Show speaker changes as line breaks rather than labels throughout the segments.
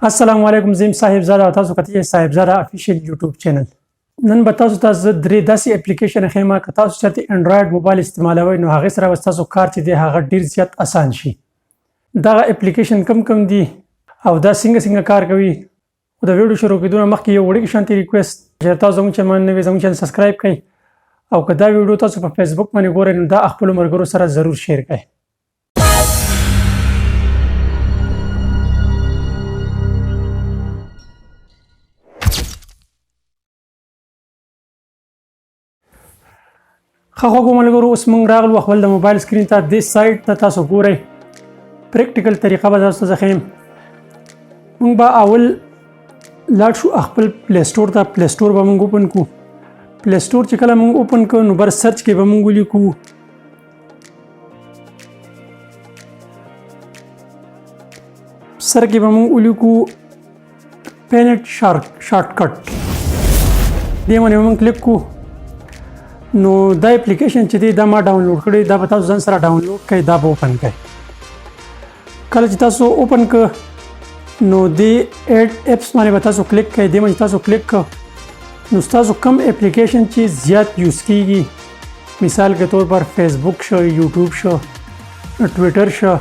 السلام علیکم زم صاحبزاده تاسو کته صاحبزاده افیشل یوټیوب چینل نن به تاسو ته درې داسې اپلیکیشن خېما که تاسو چېرته انډراید موبایل استعمالوئ نو هغه سره تاسو کار چې دی هغه ډیر زیات اسان شي دا اپلیکیشن کم دي او دا څنګه کار کوي د ویډیو شروع کېدو مخکې یو وړوکی شانتي ریکوست چې تاسو زموږ چینل نوی زموږ چینل سبسکرایب کړئ او که دا ویډیو تاسو په فیسبوک باندې ګورئ نو دا خپل ملګرو سره ضرور شیر کړئ خو ملګرو اوس موږ راغلو خپل د موبایل سکرین ته د سایت ته تاسو ګورئ پریکټیکل طریقه به تاسو ته ښیم موږ به اول لاړ شو خپل پلی سټور ته پلی سټور به موږ اوپن کړو پلی سټور چې کله موږ اوپن کړو نو بر سرچ کې به موږ ولیکو سر کې به موږ ولیکو پینټ شارټکټ دې باندې موږ کلیک کړو نو دا اپلیکیشن چې دی دا ما ډاونلوډ کړی دا به تاسو ځان سره ډاونلوډ کړئ دا به اوپن کړئ کله چې تاسو اوپن کړ نو د ایډ اپس باندې به تاسو کلیک کړئ دې باندې تاسو کلیک کړ نو تاسو کوم اپلیکیشن چې زیات یوز کیږي مثال کے طور پر فیسبوک شو یوټیوب شو ټویټر شو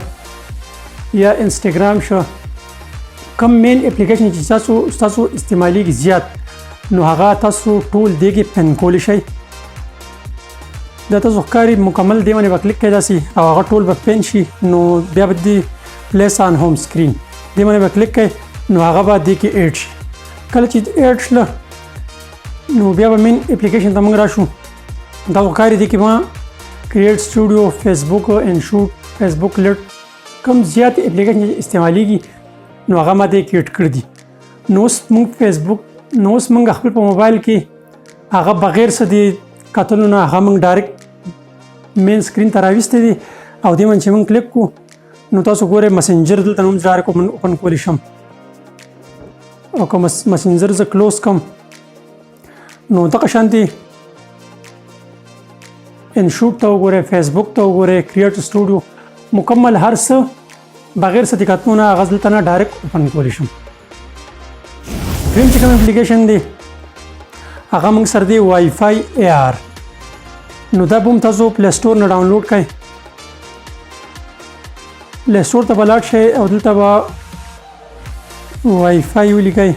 یا انسټاګرام شو کوم مین اپلیکیشن چې تاسو استعمالي زیات نو هغه تاسو ټول دیږي پن کولی شئ دا تاسو ښکاري مکمل دی باندې به کلیک کړئ داسې او هغه ټول به پین شي نو بیا به د پلیس آن هوم سکرین دی باندې به کلیک کړئ نو هغه به دې کې ایډ شي کله چې ایډ شله نو بیا به مین اپلیکیشن ته موږ راشو دا ښکاري دی کې ما کریټ سټوډیو فیسبوک ان شوټ فیسبوک لټ کوم زیات اپلیکیشن استعمالیږي نو هغه ما دې کې ایډ کړي دي نو اوس موږ فیسبوک نو اوس موږ خپل په موبایل کې هغه بغیر څه دی کتلو نه هغه موږ ډایرکټ مین سکرین ته راویستی دي او دې باندې چې موږ کلیک کړو نو تاسو ګورئ مسنجر دلته نوم ډایرکټ اوپن کولی شم او که مسنجر زه کلوز کړم نو دغه شانتې انشوټ ته وګورئ فیسبوک ته وګورئ کریټ سټوډیو مکمل هر څه بغیر څه د کتلو نه هغه دلته نه ډایرکټ اوپن کولی شم دریم چې کوم اپلیکیشن دی هغه موږ سره دی وای فای ای آر نو دا به هم تاسو پلی سټور نه ډاونلوډ کړئ پلی سټور ته به لاړ شئ او دلته به وای فای ولیکئ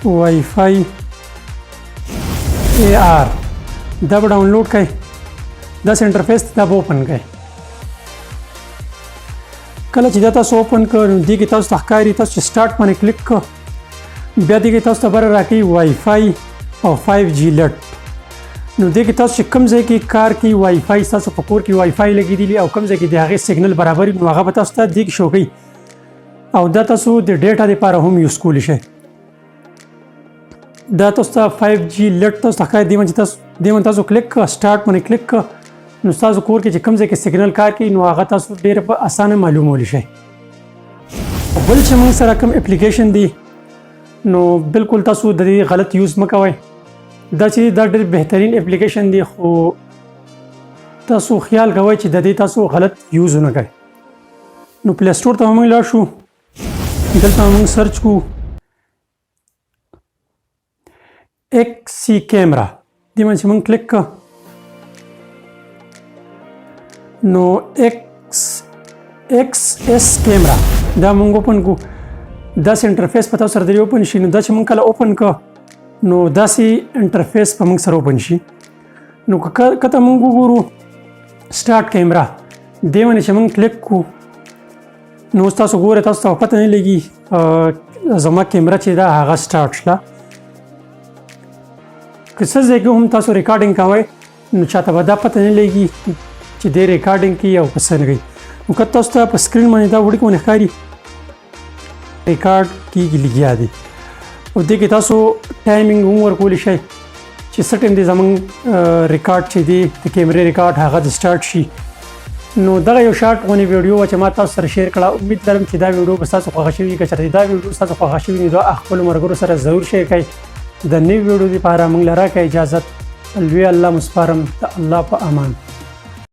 وای فای ای آر دا به ډاونلوډ کړئ داسې انټرفیس دا به اوپن کړئ کله چې دا تاسو اوپن کړ نو دې کې تاسو ته ښکاري تاسو چې سټارټ باندې کلیک کړ بیا دې کې تاسو ته بره راکوي وای فای او 5G لټ نو دې کې تاسو چې کوم ځای کې کار کوي وای فای تاسو په کور کې وای فای لګېدلي او کوم ځای کې د هغې سیګنل برابر نو هغه به تاسو ته دې کې شو کوي او دا تاسو د ډیټا دپاره هم یوز کولی شئ دا تاسو ته 5G لټ تاسو ته ښکاري دې باندې تاسو کلیک کړه سټارټ باندې کلیک کړه نو تاسو کور کې چې کوم ځای کې سیګنل کار کوي نو هغه تاسو ډېر په اسانه معلومولی شئ بل چې موږ سره کوم اپلیکیشن دی نو بالکل تاسو د دې غلط یوز مه کوئ دا چې دا ډېر بهترین اپلیکیشن دی خو تاسو خیال کوئ چې د دې تاسو غلط یوز ونه کوئ نو پلی سټور ته موږ لاړ شو دلته موږ سرچ کوو XC کیمرا دې باندې موږ کلیک کړه نو XS کیمرا دا موږ اوپن کو داسې انټرفیس په تاسو سره درې اوپن شي نو دا چې موږ کله اوپن کړه نو داسې انټرفیس په موږ سره اوپن شي نو کته موږ وګورو سټارټ کیمرا دې باندې چې موږ کلیک کړو نو تاسو ګورئ تاسو ته پته نه لګي زما کیمرا چې دا هغه سټارټ شله که څه ځای کې هم تاسو ریکارډینګ کوئ نو چاته به دا پته نه لګي چې دې ریکارډینګ کوي او که څه نه کوي نو که تاسو ته په سکرین باندې دا وړوکی باندې ښکاري ریکارډ کېږي لګیا دی او دې کې تاسو ټایمینګ هم ورکولی شئ چې څه ټایم دی زموږ ریکارډ چې دی د کیمرې ریکارډ هغه د سټارټ شي نو دغه یو شارټ غونې ویډیو وه چې ما تاسو سره شیر کړه امید لرم چې دا ویډیو به ستاسو خوښه شوي که چېرته دا ویډیو ستاسو خوښه شوي نو دا خپلو ملګرو سره ضرور شیر کړئ د نوي ویډیو دپاره موږ له راکړه اجازت لوی الله مسپارم د الله په امان